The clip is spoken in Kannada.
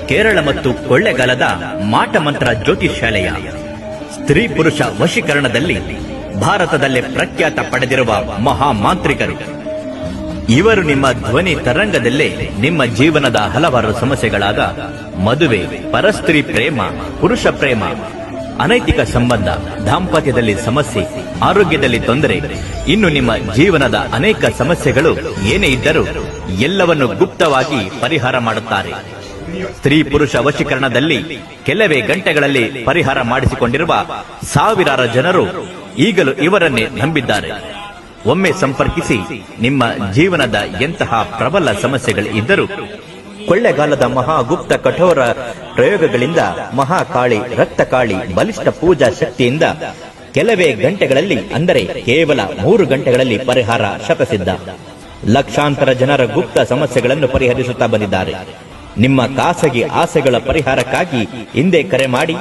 ಕೇರಳ ಮತ್ತು ಕೊಳ್ಳೆಗಾಲದ ಮಾಟಮಂತ್ರ ಜ್ಯೋತಿಷ್ಯಾಲಯ ಸ್ತ್ರೀ ಪುರುಷ ವಶೀಕರಣದಲ್ಲಿ ಭಾರತದಲ್ಲೇ ಪ್ರಖ್ಯಾತ ಪಡೆದಿರುವ ಮಹಾಮಾಂತ್ರಿಕರು. ಇವರು ನಿಮ್ಮ ಧ್ವನಿ ತರಂಗದಲ್ಲೇ ನಿಮ್ಮ ಜೀವನದ ಹಲವಾರು ಸಮಸ್ಯೆಗಳಾದ ಮದುವೆ, ಪರಸ್ತ್ರೀ ಪ್ರೇಮ, ಪುರುಷ ಪ್ರೇಮ, ಅನೈತಿಕ ಸಂಬಂಧ, ದಾಂಪತ್ಯದಲ್ಲಿ ಸಮಸ್ಯೆ, ಆರೋಗ್ಯದಲ್ಲಿ ತೊಂದರೆ, ಇನ್ನು ನಿಮ್ಮ ಜೀವನದ ಅನೇಕ ಸಮಸ್ಯೆಗಳು ಏನೇ ಇದ್ದರೂ ಎಲ್ಲವನ್ನು ಗುಪ್ತವಾಗಿ ಪರಿಹಾರ ಮಾಡುತ್ತಾರೆ. ಸ್ತ್ರೀ ಪುರುಷ ವಶೀಕರಣದಲ್ಲಿ ಕೆಲವೇ ಗಂಟೆಗಳಲ್ಲಿ ಪರಿಹಾರ ಮಾಡಿಸಿಕೊಂಡಿರುವ ಸಾವಿರಾರು ಜನರು ಈಗಲೂ ಇವರನ್ನೇ ನಂಬಿದ್ದಾರೆ. ಒಮ್ಮೆ ಸಂಪರ್ಕಿಸಿ. ನಿಮ್ಮ ಜೀವನದ ಎಂತಹ ಪ್ರಬಲ ಸಮಸ್ಯೆಗಳು ಇದ್ದರೂ ಕೊಳ್ಳೆಗಾಲದ ಮಹಾಗುಪ್ತ ಕಠೋರ ಪ್ರಯೋಗಗಳಿಂದ ಮಹಾಕಾಳಿ, ರಕ್ತಕಾಳಿ, ಬಲಿಷ್ಠ ಪೂಜಾ ಶಕ್ತಿಯಿಂದ ಕೆಲವೇ ಗಂಟೆಗಳಲ್ಲಿ, ಅಂದರೆ ಕೇವಲ 3 ಗಂಟೆಗಳಲ್ಲಿ ಪರಿಹಾರ ಶತಸಿದ್ಧ. ಲಕ್ಷಾಂತರ ಜನರ ಗುಪ್ತ ಸಮಸ್ಯೆಗಳನ್ನು ಪರಿಹರಿಸುತ್ತಾ ಬಂದಿದ್ದಾರೆ. ನಿಮ್ಮ ಖಾಸಗಿ ಆಸೆಗಳ ಪರಿಹಾರಕ್ಕಾಗಿ ಹಿಂದೆ ಕರೆ ಮಾಡಿ